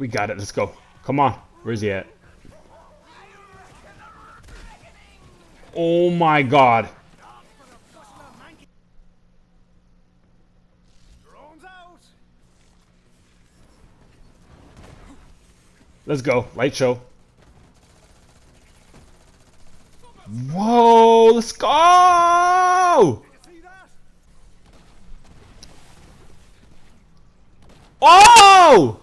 We got it. Let's go. Come on. Where's he at? Oh my god. Let's go. Light show. Whoa, let's go! Oh!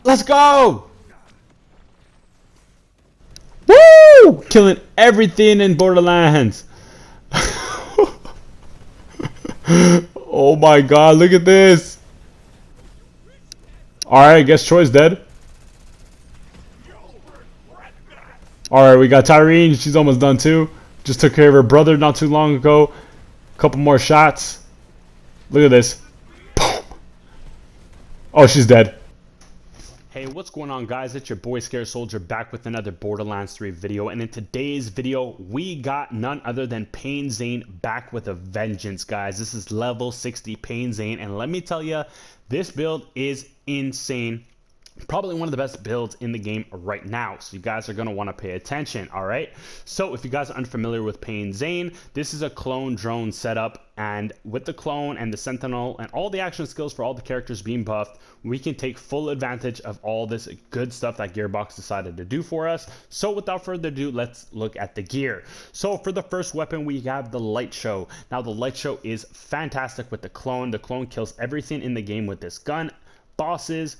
Let's go! Woo! Killing everything in Borderlands. Oh my god, look at this. Alright, guess Troy's dead. Alright, we got Tyrene. She's almost done too. Just took care of her brother not too long ago. Couple more shots. Look at this. Boom. Oh, she's dead. Hey, what's going on, guys? It's your boy Scared Soldier back with another Borderlands 3 video. And in today's video, we got none other than Pain Zane back with a vengeance, guys. This is level 60 Pain Zane. And let me tell you, this build is insane. Probably one of the best builds in the game right now, so you guys are going to want to pay attention. All right, so if you guys are unfamiliar with Pain Zane, this is a clone drone setup, and with the clone and the sentinel and all the action skills for all the characters being buffed, we can take full advantage of all this good stuff that Gearbox decided to do for us. So without further ado, let's look at the gear. So for the first weapon, we have the light show. Now the light show is fantastic with the clone. The clone kills everything in the game with this gun. Bosses,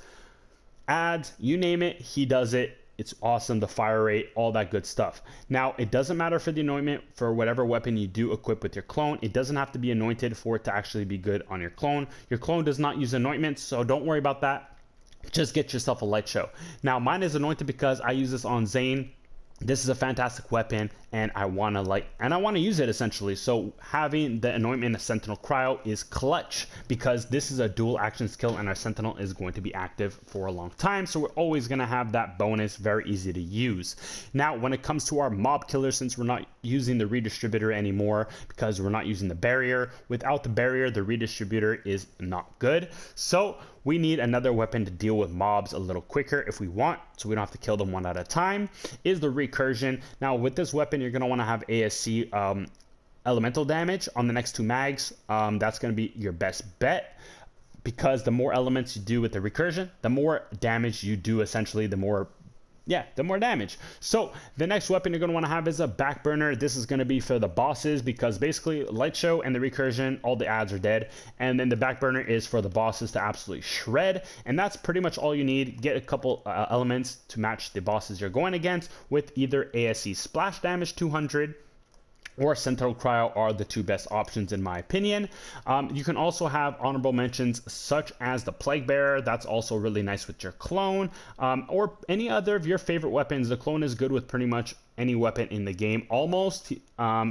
ads, you name it, he does it. It's awesome. The fire rate, all that good stuff. Now, it doesn't matter for the anointment for whatever weapon you do equip with your clone. It doesn't have to be anointed for it to actually be good on your clone. Your clone does not use anointments, so don't worry about that. Just get yourself a light show. Now, mine is anointed because I use this on Zane. This is a fantastic weapon, and I want to use it essentially. So having the anointment of Sentinel Cryo is clutch because this is a dual action skill, and our Sentinel is going to be active for a long time. So we're always going to have that bonus, very easy to use. Now, when it comes to our mob killer, since we're not using the redistributor anymore because we're not using the barrier, without the barrier, the redistributor is not good. So we need another weapon to deal with mobs a little quicker if we want, so we don't have to kill them one at a time, is the recursion. Now with this weapon, you're going to want to have ASC elemental damage on the next two mags. That's going to be your best bet because the more elements you do with the recursion, the more damage you do, essentially, the more damage. So the next weapon you're going to want to have is a back burner. This is going to be for the bosses because basically light show and the recursion, all the ads are dead, and then the back burner is for the bosses to absolutely shred. And that's pretty much all you need. Get a couple elements to match the bosses you're going against with either ASC splash damage 200 or Sentinel Cryo are the two best options in my opinion. You can also have honorable mentions such as the Plague Bearer. That's also really nice with your clone, or any other of your favorite weapons. The clone is good with pretty much any weapon in the game almost,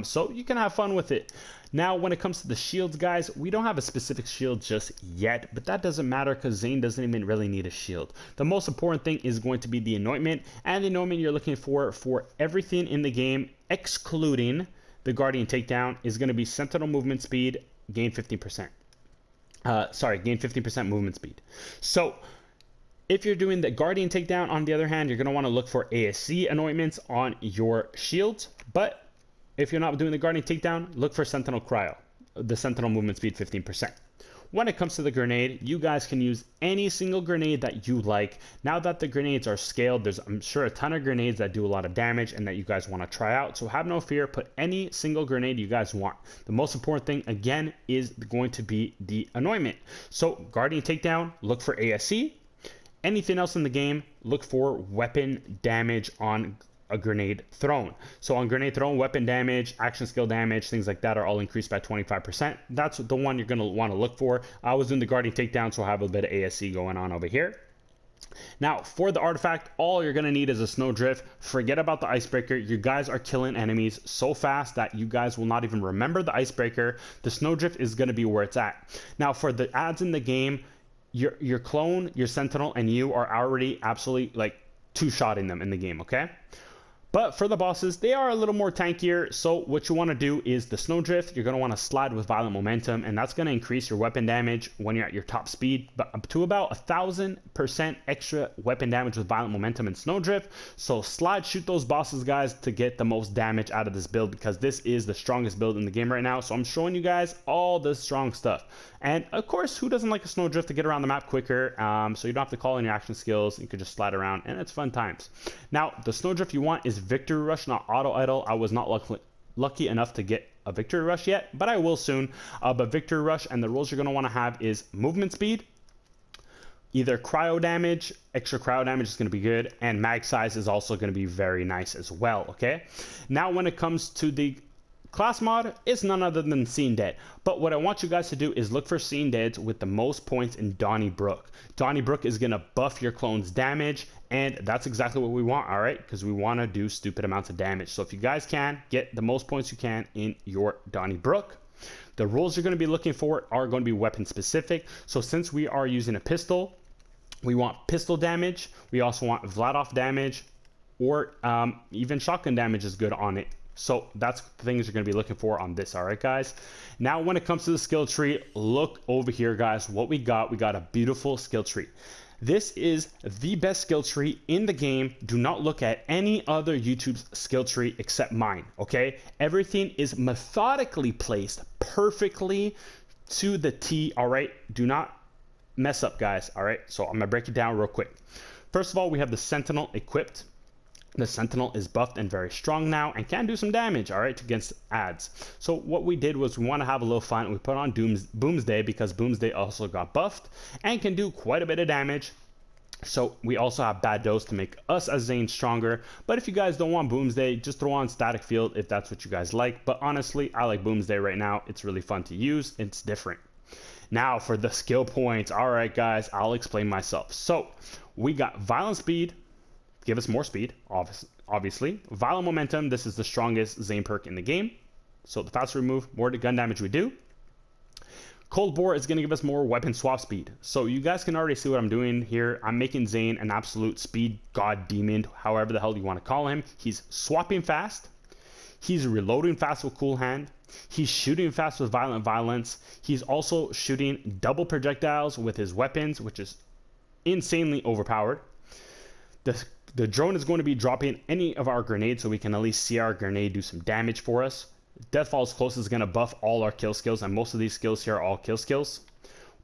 so you can have fun with it. Now when it comes to the shields, guys, we don't have a specific shield just yet, but that doesn't matter because Zane doesn't even really need a shield. The most important thing is going to be the anointment, and the anointment you're looking for everything in the game excluding the Guardian Takedown is going to be Sentinel movement speed, gain 15%. Gain 15% movement speed. So if you're doing the Guardian Takedown, on the other hand, you're going to want to look for ASC anointments on your shields. But if you're not doing the Guardian Takedown, look for Sentinel Cryo, the Sentinel movement speed 15%. When it comes to the grenade, you guys can use any single grenade that you like. Now that the grenades are scaled, there's, I'm sure, a ton of grenades that do a lot of damage and that you guys want to try out. So have no fear, put any single grenade you guys want. The most important thing, again, is going to be the anointment. So Guardian Takedown, look for ASC. Anything else in the game, look for weapon damage on a grenade thrown. So on grenade thrown, weapon damage, action skill damage, things like that are all increased by 25%. That's the one you're going to want to look for. I was doing the Guardian Takedown, so I have a bit of ASC going on over here. Now for the artifact, all you're going to need is a snowdrift. Forget about the icebreaker. You guys are killing enemies so fast that you guys will not even remember the icebreaker. The snowdrift is going to be where it's at. Now for the ads in the game, your clone, your sentinel, and you are already absolutely like two-shotting them in the game, okay? But for the bosses, they are a little more tankier. So what you want to do is the Snowdrift. You're going to want to slide with Violent Momentum, and that's going to increase your weapon damage when you're at your top speed, but up to about 1,000% extra weapon damage with Violent Momentum and Snowdrift. So slide, shoot those bosses, guys, to get the most damage out of this build, because this is the strongest build in the game right now. So I'm showing you guys all the strong stuff. And of course, who doesn't like a Snowdrift to get around the map quicker? So you don't have to call in your action skills. You could just slide around, and it's fun times. Now, the Snowdrift you want is Victory Rush, not Auto Idle. I was not lucky enough to get a Victory Rush yet, but I will soon. But Victory Rush, and the rules you're going to want to have is movement speed, either cryo damage, extra cryo damage is going to be good, and mag size is also going to be very nice as well, okay? Now, when it comes to the class mod, it's none other than Seen Dead. But what I want you guys to do is look for Seen Deads with the most points in Donnybrook. Donnybrook is going to buff your clone's damage, and that's exactly what we want, all right? Because we want to do stupid amounts of damage. So if you guys can, get the most points you can in your Donnybrook. The rules you're going to be looking for are going to be weapon specific. So since we are using a pistol, we want pistol damage. We also want Vladoff damage, or even shotgun damage is good on it. So that's the things you're going to be looking for on this, all right, guys? Now, when it comes to the skill tree, look over here, guys. What we got a beautiful skill tree. This is the best skill tree in the game. Do not look at any other YouTube's skill tree except mine, okay? Everything is methodically placed perfectly to the T, all right? Do not mess up, guys, all right? So I'm going to break it down real quick. First of all, we have the Sentinel equipped. The Sentinel is buffed and very strong now and can do some damage, all right, against ads. So what we did was we want to have a little fun. We put on Boomsday because Boomsday also got buffed and can do quite a bit of damage. So we also have Bad Dose to make us as Zane stronger. But if you guys don't want Boomsday, just throw on Static Field if that's what you guys like. But honestly, I like Boomsday right now. It's really fun to use. It's different. Now for the skill points. All right, guys, I'll explain myself. So we got Violent Speed. Give us more speed, obviously. Violent Momentum, this is the strongest Zane perk in the game. So the faster we move, more gun damage we do. Cold Bore is going to give us more weapon swap speed. So you guys can already see what I'm doing here. I'm making Zane an absolute speed god demon, however the hell you want to call him. He's swapping fast. He's reloading fast with Cool Hand. He's shooting fast with Violent Violence. He's also shooting double projectiles with his weapons, which is insanely overpowered. The drone is going to be dropping any of our grenades so we can at least see our grenade do some damage for us. Death Falls Close is going to buff all our kill skills, and most of these skills here are all kill skills.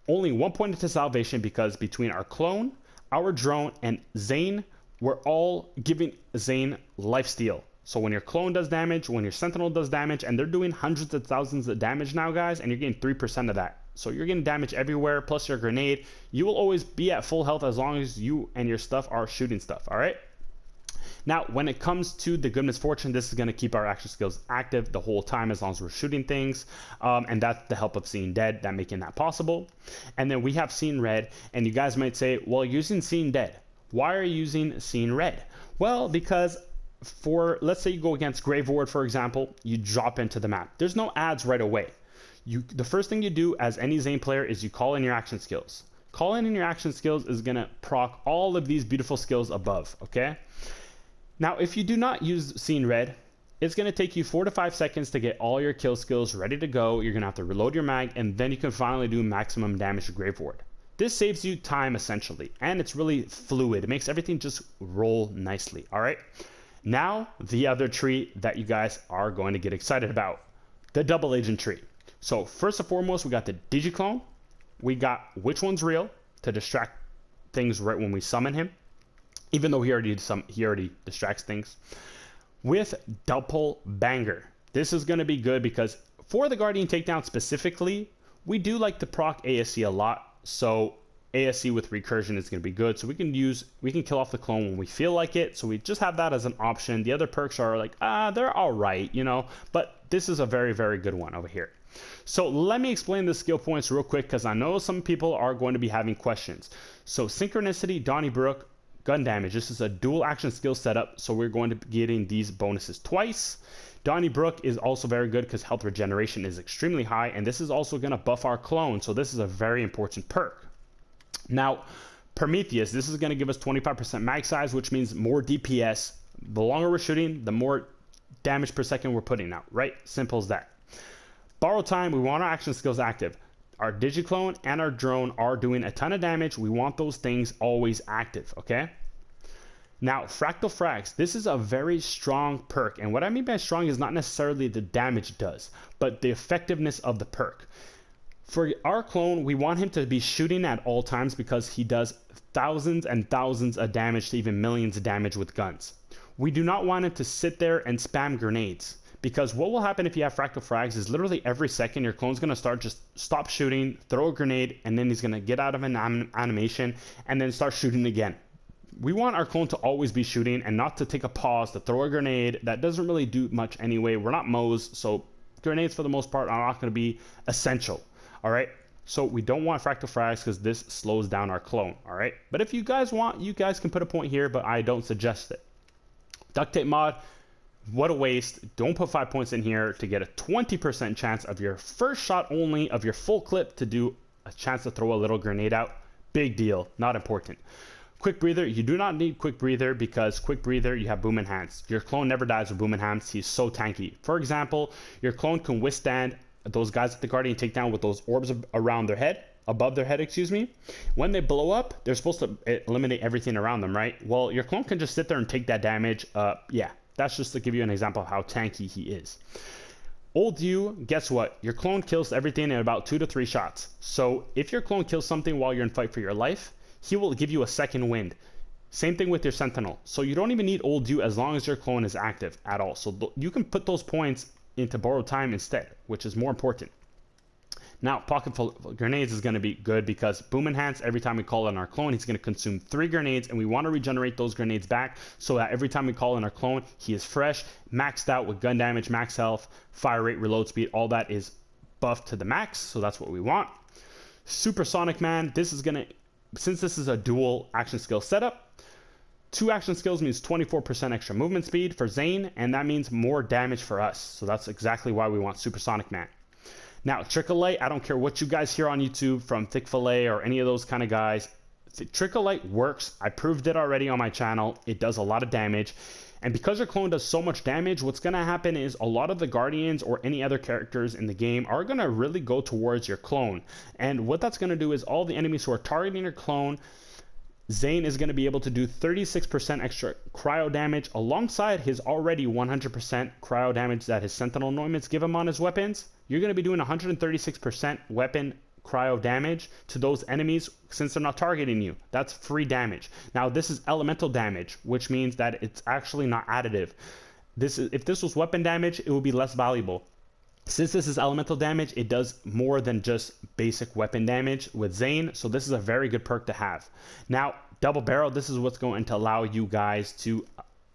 Only 1 point into Salvation because between our clone, our drone, and Zane, we're all giving Zane lifesteal. So when your clone does damage, when your Sentinel does damage, and they're doing hundreds of thousands of damage now, guys, and you're getting 3% of that. So you're getting damage everywhere, plus your grenade. You will always be at full health as long as you and your stuff are shooting stuff, all right? Now, when it comes to the Good Misfortune, this is going to keep our action skills active the whole time as long as we're shooting things. And that's the help of Seen Dead, that making that possible. And then we have Seen Red, and you guys might say, well, using Seen Dead, why are you using Seen Red? Well, because let's say you go against Grave Ward, for example, you drop into the map. There's no ads right away. The first thing you do as any Zane player is you call in your action skills. Calling in your action skills is going to proc all of these beautiful skills above, okay? Now, if you do not use Seen Red, it's going to take you 4 to 5 seconds to get all your kill skills ready to go. You're going to have to reload your mag, and then you can finally do maximum damage to Grave Ward. This saves you time, essentially, and it's really fluid. It makes everything just roll nicely, all right? Now, the other tree that you guys are going to get excited about, the Double Agent tree. So first and foremost, we got the Digiclone. We got Which One's Real to distract things right when we summon him, even though he already distracts things. With Double Banger, this is going to be good because for the Guardian Takedown specifically, we do like to proc ASC a lot. So ASC with Recursion is going to be good. So we can kill off the clone when we feel like it. So we just have that as an option. The other perks are like, they're all right, you know, but this is a very, very good one over here. So let me explain the skill points real quick because I know some people are going to be having questions. So Synchronicity, Donnybrook, gun damage. This is a dual action skill setup, so we're going to be getting these bonuses twice. Donnybrook is also very good because health regeneration is extremely high, and this is also going to buff our clone, so this is a very important perk. Now, Prometheus, this is going to give us 25% mag size, which means more DPS The longer we're shooting, the more damage per second we're putting out, right? Simple as that. Borrow time, we want our action skills active. Our digiclone and our drone are doing a ton of damage. We want those things always active, okay? Now, Fractal Frags, this is a very strong perk. And what I mean by strong is not necessarily the damage it does, but the effectiveness of the perk. For our clone, we want him to be shooting at all times because he does thousands and thousands of damage to even millions of damage with guns. We do not want him to sit there and spam grenades, because what will happen if you have Fractal Frags is literally every second your clone's going to just stop shooting, throw a grenade, and then he's going to get out of an animation and then start shooting again. We want our clone to always be shooting and not to take a pause to throw a grenade. That doesn't really do much anyway. We're not Moes, so grenades for the most part are not going to be essential. All right, so we don't want Fractal Frags because this slows down our clone. All right, but if you guys want, you guys can put a point here, but I don't suggest it. Duct tape mod, what a waste. Don't put 5 points in here to get a 20% chance of your first shot only of your full clip to do a chance to throw a little grenade out. Big deal, not important. Quick breather, you do not need quick breather because quick breather, you have boom enhanced. Your clone never dies with boom enhanced. He's so tanky. For example, your clone can withstand those guys at the Guardian takedown with those orbs around their head, above their head, excuse me. When they blow up, they're supposed to eliminate everything around them, right? Well, your clone can just sit there and take that damage. Yeah, that's just to give you an example of how tanky he is. Old you, guess what? Your clone kills everything in about 2 to 3 shots. So if your clone kills something while you're in fight for your life, he will give you a second wind. Same thing with your sentinel. So you don't even need old you as long as your clone is active at all. So you can put those points into borrowed time instead, which is more important. Now, pocket full grenades is going to be good because boom enhance, every time we call in our clone, he's going to consume 3 grenades, and we want to regenerate those grenades back so that every time we call in our clone, he is fresh, maxed out with gun damage, max health, fire rate, reload speed, all that is buffed to the max, so that's what we want. Supersonic Man, this is going to, since this is a dual action skill setup, 2 action skills means 24% extra movement speed for ZANE, and that means more damage for us. So that's exactly why we want Supersonic Man. Now, Trickle Light, I don't care what you guys hear on YouTube from Thick Fillet or any of those kind of guys. Trickle Light works. I proved it already on my channel. It does a lot of damage. And because your clone does so much damage, what's going to happen is a lot of the Guardians or any other characters in the game are going to really go towards your clone. And what that's going to do is all the enemies who are targeting your clone, ZANE is going to be able to do 36% extra cryo damage alongside his already 100% cryo damage that his Sentinel anointments give him on his weapons. You're going to be doing 136% weapon cryo damage to those enemies since they're not targeting you. That's free damage. Now, this is elemental damage, which means that it's actually not additive. If this was weapon damage, it would be less valuable. Since this is elemental damage, it does more than just basic weapon damage with ZANE, so this is a very good perk to have. Now, double barrel, this is what's going to allow you guys to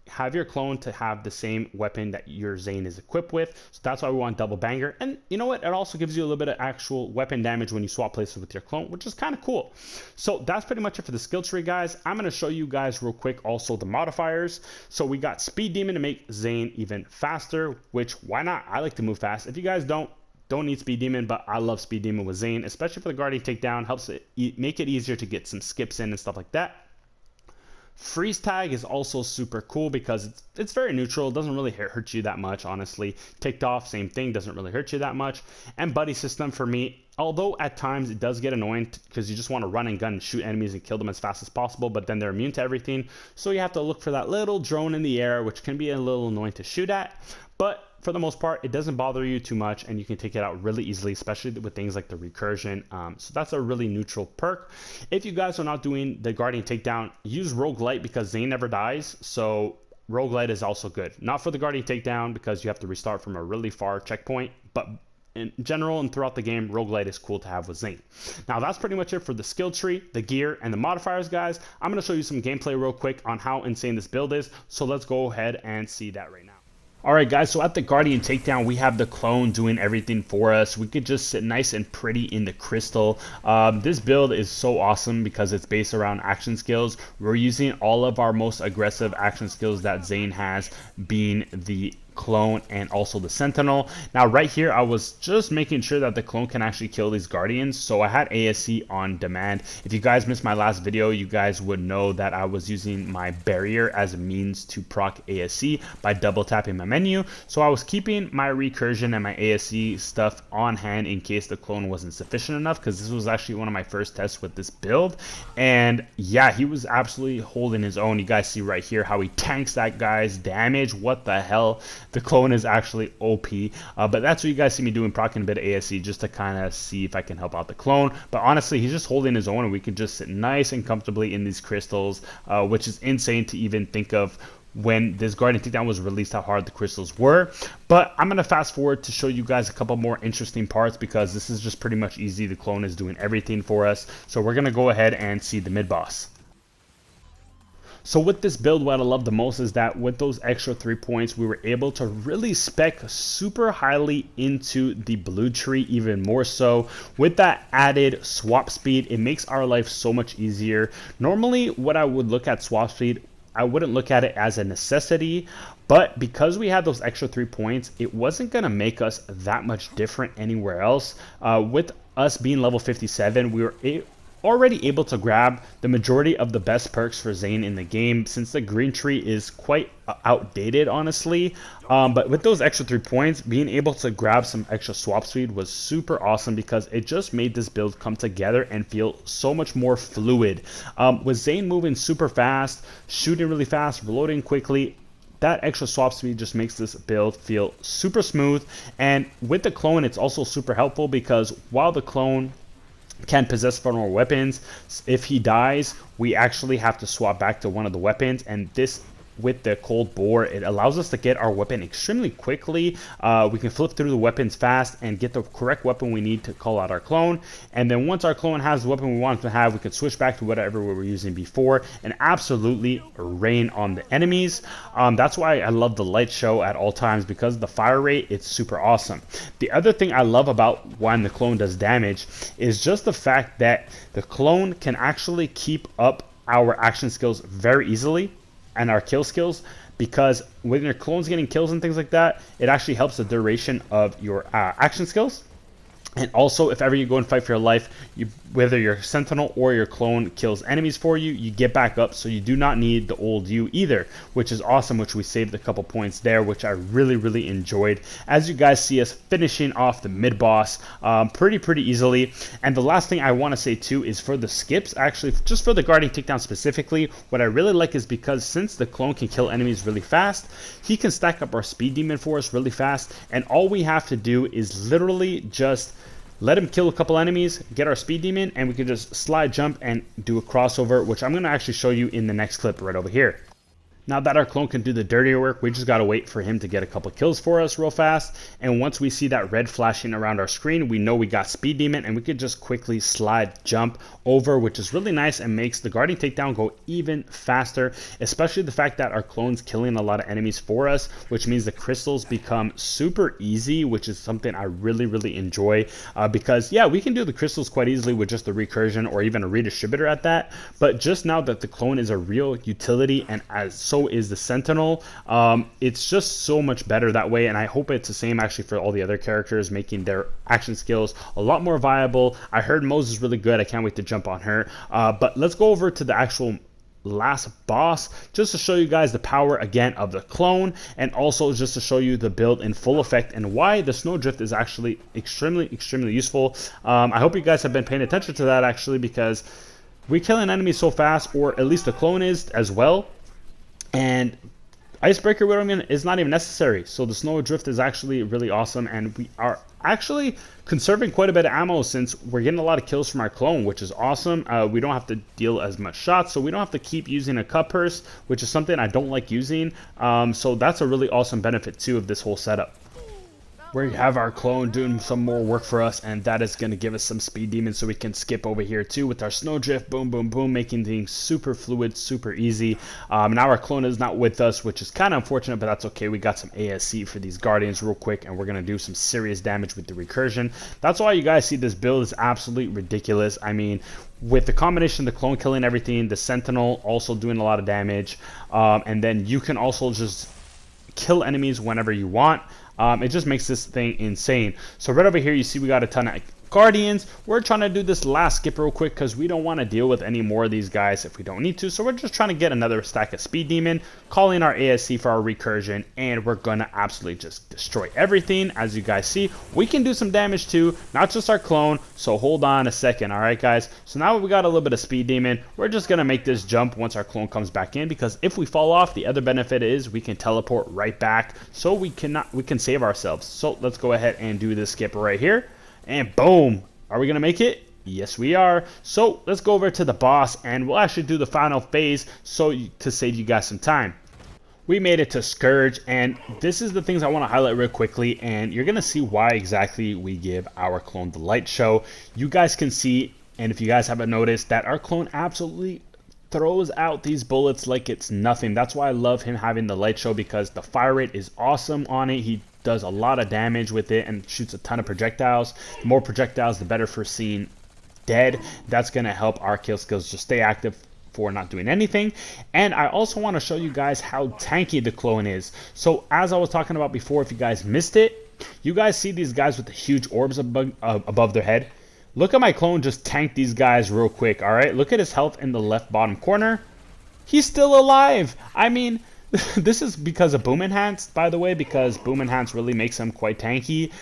have your clone to have the same weapon that your ZANE is equipped with. So that's why we want double banger. And you know what? It also gives you a little bit of actual weapon damage when you swap places with your clone, which is kind of cool. So that's pretty much it for the skill tree, guys. I'm going to show you guys real quick also the modifiers. So we got Speed Demon to make ZANE even faster, which why not? I like to move fast. If you guys don't need Speed Demon, but I love Speed Demon with ZANE, especially for the Guardian takedown. Helps it make it easier to get some skips in and stuff like that. Freeze tag is also super cool because it's very neutral. It doesn't really hurt you that much, honestly. Ticked off, same thing, doesn't really hurt you that much. And buddy system for me, although at times it does get annoying because you just want to run and gun and shoot enemies and kill them as fast as possible, but then they're immune to everything. So you have to look for that little drone in the air, which can be a little annoying to shoot at. But for the most part, it doesn't bother you too much, and you can take it out really easily, especially with things like the recursion. So that's a really neutral perk. If you guys are not doing the Guardian takedown, use Roguelite because ZANE never dies. So Roguelite is also good. Not for the Guardian takedown because you have to restart from a really far checkpoint, but in general and throughout the game, Roguelite is cool to have with ZANE. Now that's pretty much it for the skill tree, the gear, and the modifiers, guys. I'm going to show you some gameplay real quick on how insane this build is. So let's go ahead and see that right now. Alright guys, so at the Guardian takedown, we have the clone doing everything for us. We could just sit nice and pretty in the crystal. This build is so awesome because it's based around action skills. We're using all of our most aggressive action skills that ZANE has, being the clone and also the sentinel. Now right here I was just making sure that the clone can actually kill these guardians, so I had ASC on demand. If you guys missed my last video, you guys would know that I was using my barrier as a means to proc ASC by double tapping my menu, so I was keeping my recursion and my ASC stuff on hand in case the clone wasn't sufficient enough, because this was actually one of my first tests with this build. And yeah, he was absolutely holding his own. You guys see right here how he tanks that guy's damage. What the hell? The clone is actually OP, but that's what you guys see me doing, proccing a bit of ASC just to kind of see if I can help out the clone. But honestly, he's just holding his own, and we can just sit nice and comfortably in these crystals, which is insane to even think of when this Guardian Takedown was released, how hard the crystals were. But I'm going to fast forward to show you guys a couple more interesting parts, because this is just pretty much easy. The clone is doing everything for us. So we're going to go ahead and see the mid-boss. So with this build, what I love the most is that with those extra 3 points, we were able to really spec super highly into the blue tree, even more so. With that added swap speed, it makes our life so much easier. Normally, what I would look at swap speed, I wouldn't look at it as a necessity, but because we had those extra 3 points, it wasn't going to make us that much different anywhere else. With us being level 57, we were already able to grab the majority of the best perks for ZANE in the game, since the green tree is quite outdated, honestly. But with those extra 3 points, being able to grab some extra swap speed was super awesome, because it just made this build come together and feel so much more fluid. With ZANE moving super fast, shooting really fast, reloading quickly, that extra swap speed just makes this build feel super smooth. And with the clone, it's also super helpful, because while the clone can possess vulnerable weapons, if he dies, we actually have to swap back to one of the weapons, and this, with the cold bore, it allows us to get our weapon extremely quickly. We can flip through the weapons fast and get the correct weapon we need to call out our clone, and then once our clone has the weapon we want it to have, we can switch back to whatever we were using before and absolutely rain on the enemies. That's why I love the light show at all times, because the fire rate, it's super awesome. The other thing I love about when the clone does damage is just the fact that the clone can actually keep up our action skills very easily and our kill skills, because when your clone's getting kills and things like that, it actually helps the duration of your action skills. And also, if ever you go and fight for your life, whether your sentinel or your clone kills enemies for you, you get back up, so you do not need the old you either, which is awesome, which we saved a couple points there, which I really enjoyed. As you guys see us finishing off the mid-boss pretty easily. And the last thing I want to say too is for the skips, actually, just for the Guardian Takedown specifically, what I really like is because since the clone can kill enemies really fast, he can stack up our speed demon for us really fast, and all we have to do is literally just let him kill a couple enemies, get our speed demon, and we can just slide jump and do a crossover, which I'm going to actually show you in the next clip right over here. Now that our clone can do the dirtier work, we just got to wait for him to get a couple kills for us real fast. And once we see that red flashing around our screen, we know we got speed demon, and we could just quickly slide jump over, which is really nice and makes the Guardian Takedown go even faster, especially the fact that our clone's killing a lot of enemies for us, which means the crystals become super easy, which is something I really enjoy, because yeah, we can do the crystals quite easily with just the recursion or even a redistributor at that, but just now that the clone is a real utility, and as so is the sentinel, it's just so much better that way. And I hope it's the same actually for all the other characters, making their action skills a lot more viable. I heard Mose is really good. I can't wait to jump on her, but let's go over to the actual last boss, just to show you guys the power again of the clone, and also just to show you the build in full effect and why the snowdrift is actually extremely useful. I hope you guys have been paying attention to that, actually, because we're killing enemies so fast, or at least the clone is as well, and Icebreaker Widowman is not even necessary. So the Snowdrift is actually really awesome, and we are actually conserving quite a bit of ammo since we're getting a lot of kills from our clone, which is awesome. We don't have to deal as much shots, so we don't have to keep using a cut purse, which is something I don't like using. So that's a really awesome benefit too of this whole setup. We have our clone doing some more work for us, and that is going to give us some speed demons, so we can skip over here too with our snowdrift, boom, making things super fluid, super easy. Now our clone is not with us, which is kind of unfortunate, but that's okay. We got some ASC for these guardians real quick, and we're going to do some serious damage with the recursion. That's why you guys see this build is absolutely ridiculous. I mean, with the combination of the clone killing everything, the sentinel also doing a lot of damage, and then you can also just kill enemies whenever you want. It just makes this thing insane. So right over here, you see we got a ton of Guardians. We're trying to do this last skip real quick because we don't want to deal with any more of these guys if we don't need to. So we're just trying to get another stack of Speed Demon, calling our ASC for our recursion, and we're going to absolutely just destroy everything. As you guys see, we can do some damage too, not just our clone. So hold on a second, all right, guys? So now we got a little bit of Speed Demon. We're just going to make this jump once our clone comes back in, because if we fall off, the other benefit is we can teleport right back, so we can save ourselves. So let's go ahead and do this skip right here. And boom, are we gonna make it? Yes, we are. So let's go over to the boss, and we'll actually do the final phase to save you guys some time. We made it to Scourge, and this is the things I want to highlight real quickly, and you're gonna see why exactly we give our clone the light show. You guys can see, and if you guys haven't noticed, that our clone absolutely throws out these bullets like it's nothing. That's why I love him having the light show, because the fire rate is awesome on it. He does a lot of damage with it and shoots a ton of projectiles. The more projectiles, the better for seeing dead. That's going to help our kill skills just stay active for not doing anything. And I also want to show you guys how tanky the clone is. So as I was talking about before, if you guys missed it, you guys see these guys with the huge orbs above their head. Look at my clone just tank these guys real quick, all right? Look at his health in the left bottom corner. He's still alive. I mean, this is because of Boom Enhanced, by the way, because Boom Enhanced really makes him quite tanky.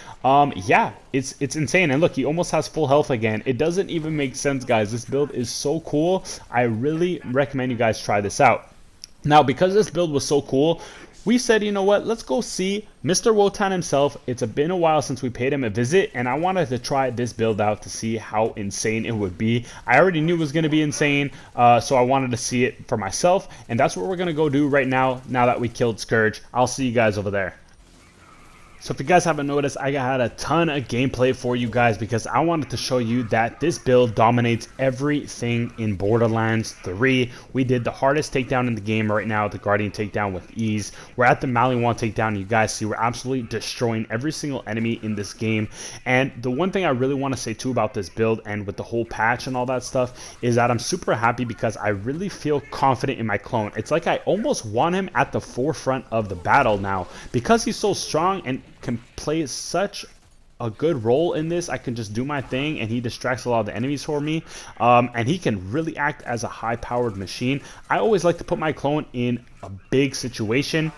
Yeah, it's insane. And look, he almost has full health again. It doesn't even make sense, guys. This build is so cool. I really recommend you guys try this out. Now, because this build was so cool, we said, you know what, let's go see Mr. Wotan himself. It's been a while since we paid him a visit, and I wanted to try this build out to see how insane it would be. I already knew it was going to be insane, so I wanted to see it for myself, and that's what we're going to go do right now that we killed Scourge. I'll see you guys over there. So if you guys haven't noticed, I had a ton of gameplay for you guys because I wanted to show you that this build dominates everything in Borderlands 3. We did the hardest takedown in the game right now, the Guardian takedown, with ease. We're at the Maliwan takedown. You guys see we're absolutely destroying every single enemy in this game. And the one thing I really want to say too about this build, and with the whole patch and all that stuff, is that I'm super happy because I really feel confident in my clone. It's like I almost want him at the forefront of the battle now because he's so strong and can play such a good role in this. I can just do my thing and he distracts a lot of the enemies for me, and he can really act as a high-powered machine. I always like to put my clone in a big situation,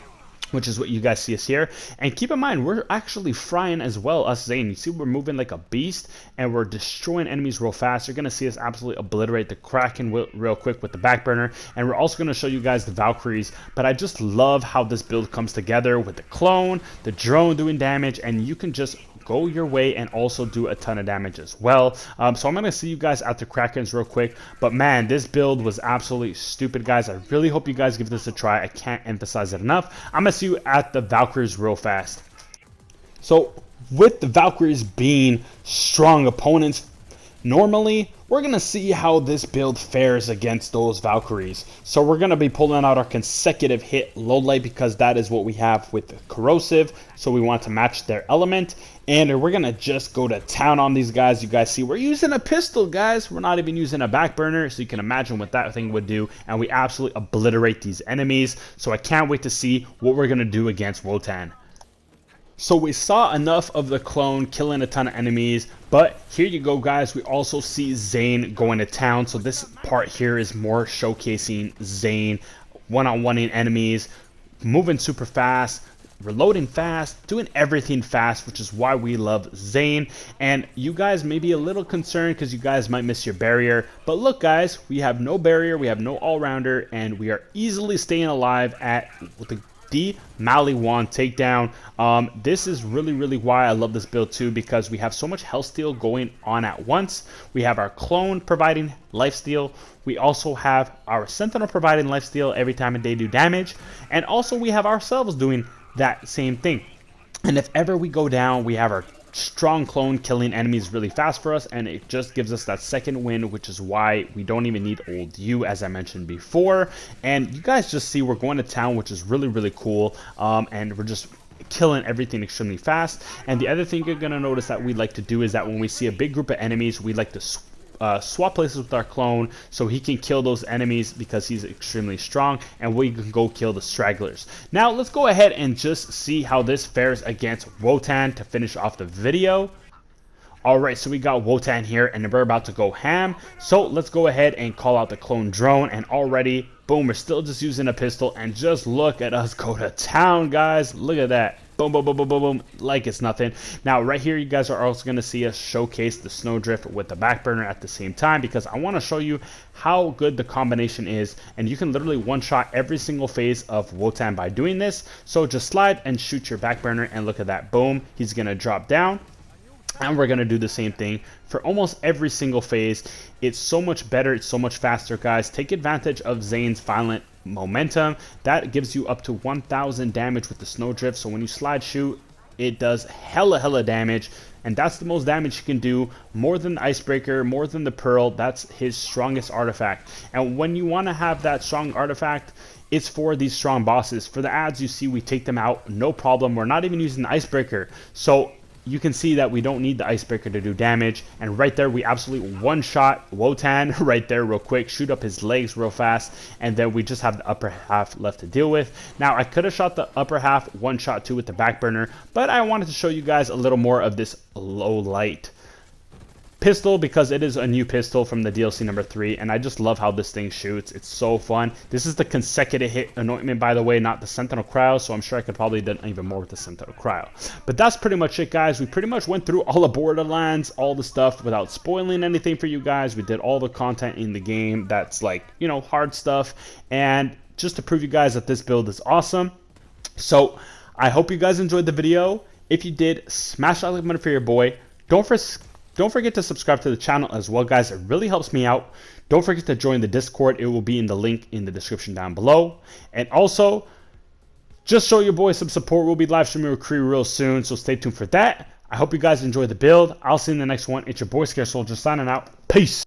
which is what you guys see us here. And keep in mind, we're actually frying as well, us ZANE. You see we're moving like a beast, and we're destroying enemies real fast. You're going to see us absolutely obliterate the Kraken real quick with the backburner. And we're also going to show you guys the Valkyries. But I just love how this build comes together with the clone, the drone doing damage, and you can just go your way and also do a ton of damage as well. So I'm going to see you guys at the Krakens real quick. But man, this build was absolutely stupid, guys. I really hope you guys give this a try. I can't emphasize it enough. I'm going to see you at the Valkyries real fast. So with the Valkyries being strong opponents, normally we're going to see how this build fares against those Valkyries. So we're going to be pulling out our consecutive hit low light because that is what we have with the corrosive. So we want to match their element. And we're going to just go to town on these guys. You guys see we're using a pistol, guys. We're not even using a back burner. So you can imagine what that thing would do. And we absolutely obliterate these enemies. So I can't wait to see what we're going to do against Wotan. So we saw enough of the clone killing a ton of enemies, but here you go, guys. We also see ZANE going to town. So this part here is more showcasing ZANE one-on-one-ing enemies, moving super fast, reloading fast, doing everything fast, which is why we love ZANE. And you guys may be a little concerned because you guys might miss your barrier, but look, guys, we have no barrier, we have no all-rounder, and we are easily staying alive with the Maliwan takedown. This is really why I love this build too, because we have so much health steal going on at once. We have our clone providing life steal. We also have our sentinel providing life steal every time they do damage, and also we have ourselves doing that same thing. And if ever we go down, we have our strong clone killing enemies really fast for us, and it just gives us that second win, which is why we don't even need old U, as I mentioned before. And you guys just see we're going to town, which is really cool, and we're just killing everything extremely fast. And the other thing you're going to notice that we like to do is that when we see a big group of enemies, we like to swap places with our clone so he can kill those enemies because he's extremely strong, and we can go kill the stragglers. Now let's go ahead and just see how this fares against Wotan to finish off the video. Alright, so we got Wotan here, and we're about to go ham. So let's go ahead and call out the clone drone, and already, boom, we're still just using a pistol, and just look at us go to town, guys. Look at that. Boom, boom, boom, boom, boom, boom, like it's nothing. Now, right here, you guys are also going to see us showcase the snowdrift with the back burner at the same time, because I want to show you how good the combination is, and you can literally one-shot every single phase of Wotan by doing this. So just slide and shoot your back burner, and look at that. Boom, he's going to drop down. And we're going to do the same thing for almost every single phase. It's so much better. It's so much faster, guys. Take advantage of Zane's violent momentum. That gives you up to 1,000 damage with the snowdrift. So when you slide shoot, it does hella damage. And that's the most damage you can do. More than the icebreaker, more than the pearl. That's his strongest artifact. And when you want to have that strong artifact, it's for these strong bosses. For the ads, you see we take them out, no problem. We're not even using the icebreaker. So you can see that we don't need the icebreaker to do damage, and right there we absolutely one-shot Wotan right there real quick, shoot up his legs real fast, and then we just have the upper half left to deal with. Now I could have shot the upper half one-shot too with the back burner, but I wanted to show you guys a little more of this low light pistol because it is a new pistol from the DLC number 3, and I just love how this thing shoots. It's so fun. This is the consecutive hit anointment, by the way, not the Sentinel Cryo, so I'm sure I could probably done even more with the Sentinel Cryo. But that's pretty much it, guys. We pretty much went through all the Borderlands, all the stuff without spoiling anything for you guys. We did all the content in the game that's like, you know, hard stuff, and just to prove you guys that this build is awesome. So I hope you guys enjoyed the video. If you did, smash that like button for your boy. Don't forget to subscribe to the channel as well, guys. It really helps me out. Don't forget to join the Discord. It will be in the link in the description down below. And also, just show your boy some support. We'll be live streaming with Cree real soon, so stay tuned for that. I hope you guys enjoy the build. I'll see you in the next one. It's your boy Scare Soldier signing out. Peace.